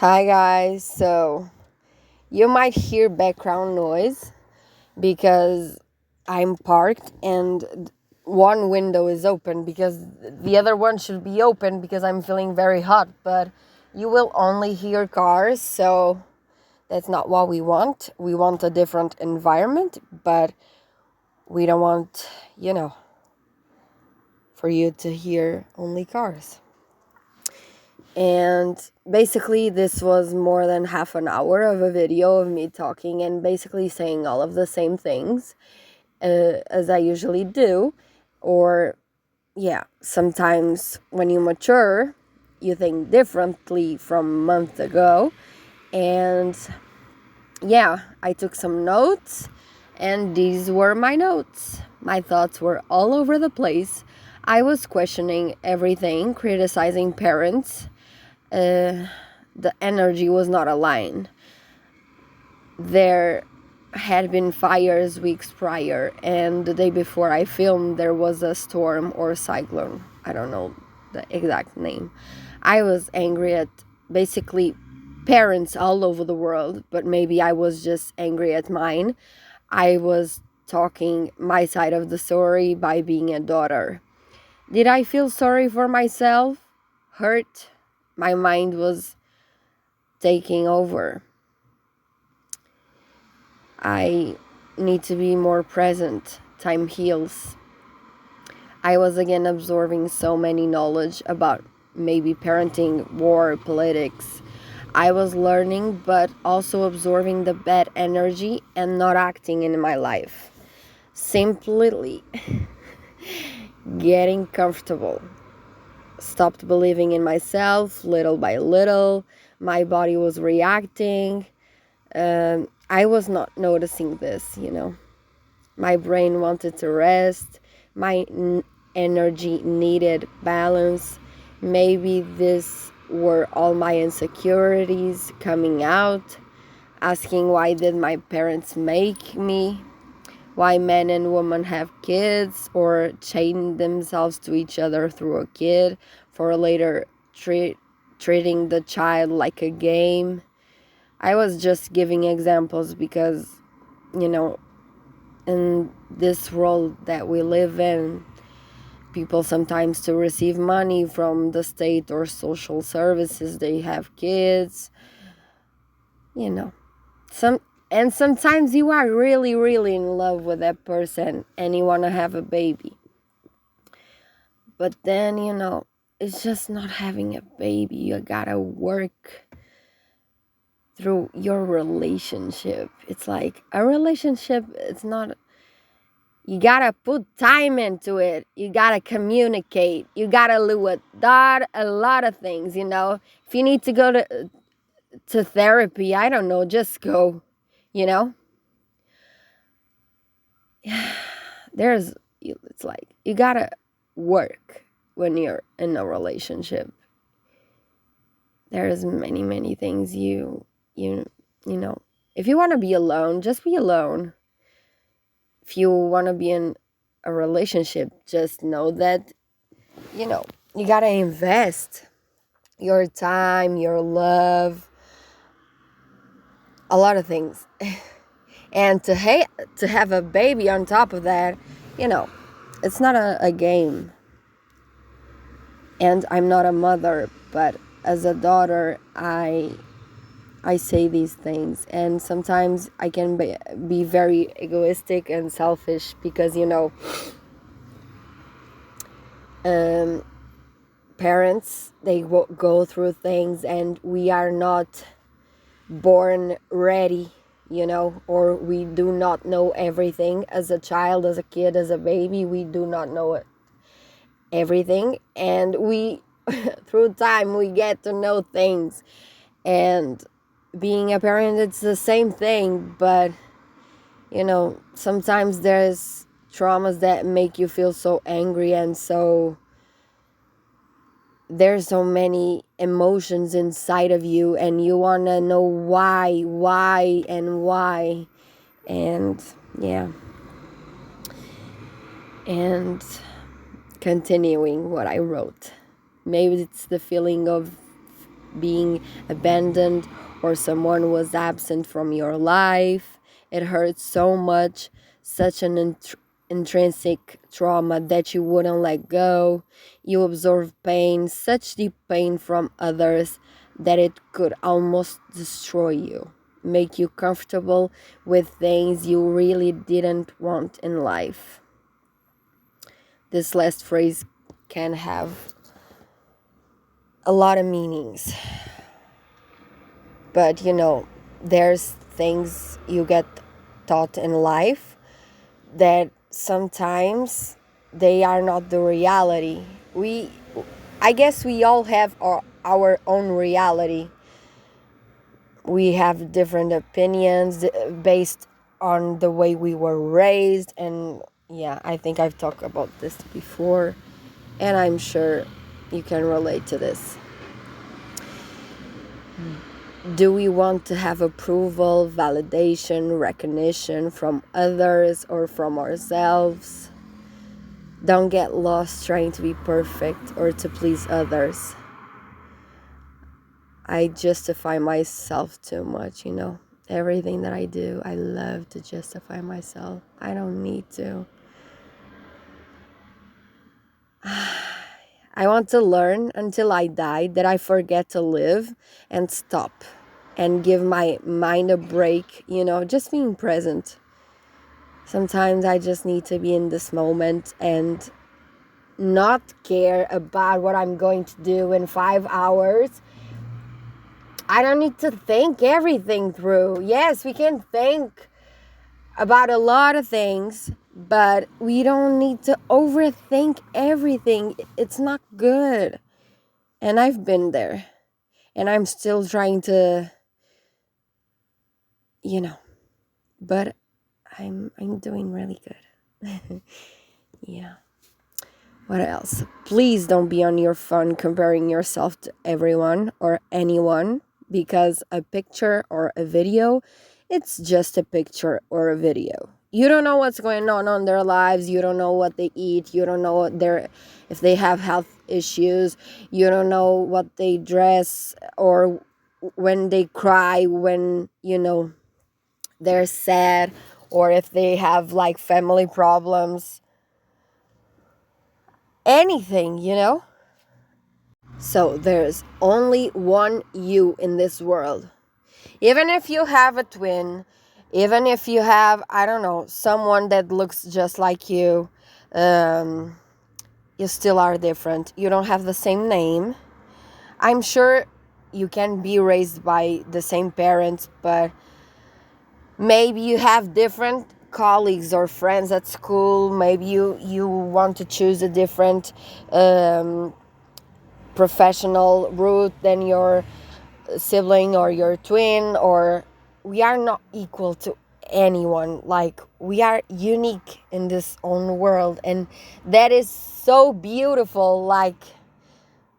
Hi guys, so you might hear background noise because I'm parked and one window is open because the other one should be open because I'm feeling very hot, but you will only hear cars, so that's not what we want. We want a different environment, but we don't want, for you to hear only cars. And basically, this was more than half an hour of a video of me talking and basically saying all of the same things as I usually do. Or, yeah, sometimes when you mature, you think differently from months ago. And yeah, I took some notes, and these were my notes. My thoughts were all over the place. I was questioning everything, criticizing parents. The energy was not aligned. There had been fires weeks prior, and the day before I filmed, there was a storm or cyclone. I don't know the exact name. I was angry at basically parents all over the world, but maybe I was just angry at mine. I was talking my side of the story by being a daughter. Did I feel sorry for myself? Hurt? My mind was taking over. I need to be more present. Time heals. I was again absorbing so many knowledge about maybe parenting, war, politics. I was learning, but also absorbing the bad energy and not acting in my life. Simply getting comfortable. Stopped believing in myself little by little. My body was reacting. I was not noticing this. My brain wanted to rest. My energy needed balance. Maybe this were all my insecurities coming out, asking why did my parents make me? Why men and women have kids or chain themselves to each other through a kid for later treating the child like a game. I was just giving examples because, you know, in this world that we live in, people sometimes to receive money from the state or social services, they have kids, you know. Sometimes you are really, really in love with that person and you want to have a baby. But then, it's just not having a baby. You gotta work through your relationship. It's like a relationship, it's not. You gotta put time into it. You gotta communicate. You gotta do a lot of things. If you need to go to therapy, I don't know, just go. You know, it's like you gotta work when you're in a relationship. There's many things you know. If you want to be alone, just be alone. If you want to be in a relationship, just know that you gotta invest your time, your love, a lot of things. And to have a baby on top of that, it's not a game. And I'm not a mother, but as a daughter, I say these things, and sometimes I can be very egoistic and selfish because parents, they go through things and we are not born ready, or we do not know everything as a child, as a kid, as a baby. We do not know everything, and we through time we get to know things. And being a parent, it's the same thing, but sometimes there's traumas that make you feel so angry, and there's so many emotions inside of you, and you want to know why. And yeah, and continuing what I wrote, maybe it's the feeling of being abandoned or someone was absent from your life. It hurts so much, such an intrinsic trauma that you wouldn't let go. You absorb pain, such deep pain from others that it could almost destroy you, make you comfortable with things you really didn't want in life. This last phrase can have a lot of meanings. But there's things you get taught in life that sometimes they are not the reality. I guess we all have our own reality. We have different opinions based on the way we were raised, and yeah, I think I've talked about this before, and I'm sure you can relate to this. Do we want to have approval, validation, recognition from others or from ourselves? Don't get lost trying to be perfect or to please others. I justify myself too much, Everything that I do, I love to justify myself. I don't need to. I want to learn until I die that I forget to live and stop and give my mind a break, just being present. Sometimes I just need to be in this moment and not care about what I'm going to do in 5 hours. I don't need to think everything through. Yes, we can think about a lot of things, but we don't need to overthink everything. It's not good. And I've been there. And I'm still trying to, but I'm doing really good. Yeah. What else? Please don't be on your phone comparing yourself to everyone or anyone, because a picture or a video, it's just a picture or a video. You don't know what's going on their lives. You don't know what they eat. You don't know if they have health issues. You don't know what they dress or when they cry, when, they're sad, or if they have like family problems. Anything, So there's only one you in this world. Even if you have a twin, even if you have, I don't know, someone that looks just like you, you still are different. You don't have the same name. I'm sure you can be raised by the same parents, but maybe you have different colleagues or friends at school. Maybe you want to choose a different professional route than your sibling or your twin, or we are not equal to anyone. Like, we are unique in this own world, and that is so beautiful. Like,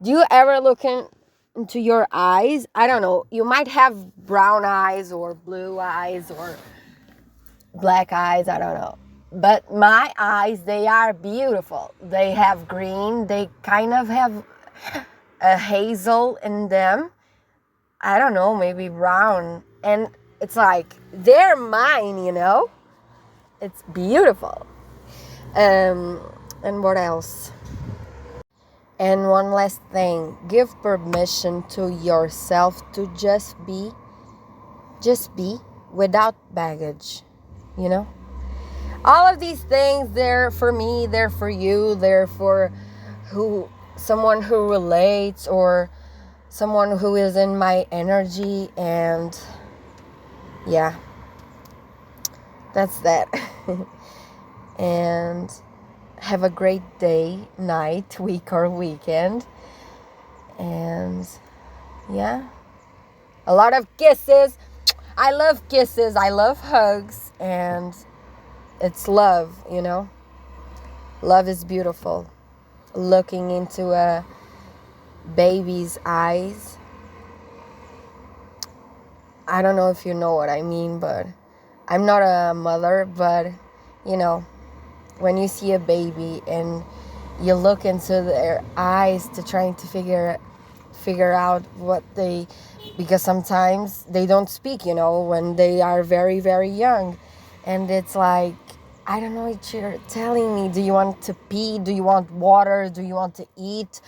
do you ever look into your eyes? I don't know, you might have brown eyes or blue eyes or black eyes, I don't know, but my eyes, they are beautiful. They have green, they kind of have a hazel in them, I don't know, maybe brown, and it's like they're mine, it's beautiful. And what else? And one last thing, give permission to yourself to just be without baggage. All of these things, they're for me, they're for you, they're for someone who relates or someone who is in my energy. And yeah, that's that. And have a great day, night, week, or weekend. And yeah, a lot of kisses. I love kisses, I love hugs, and it's love, Love is beautiful. Looking into a baby's eyes. I don't know if you know what I mean, but I'm not a mother, but when you see a baby and you look into their eyes to trying to figure out what they, because sometimes they don't speak, when they are very, very young. And it's like, I don't know what you're telling me. Do you want to pee? Do you want water? Do you want to eat?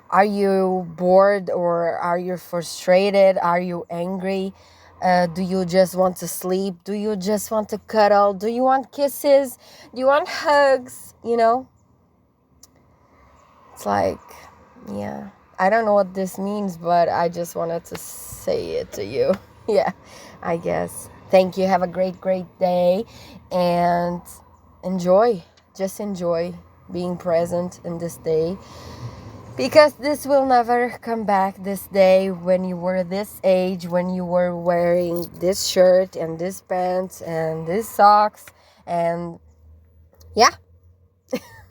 Are you bored, or are you frustrated? Are you angry? Do you just want to sleep? Do you just want to cuddle? Do you want kisses? Do you want hugs? It's like, yeah, I don't know what this means, but I just wanted to say it to you. Yeah, I guess. Thank you. Have a great, great day, and just enjoy being present in this day, because this will never come back. This day when you were this age, when you were wearing this shirt and this pants and this socks, and yeah.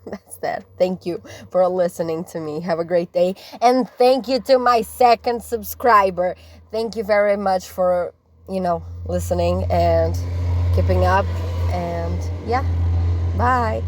That's that. Thank you for listening to me. Have a great day. And thank you to my second subscriber. Thank you very much for, listening and keeping up. And yeah, bye.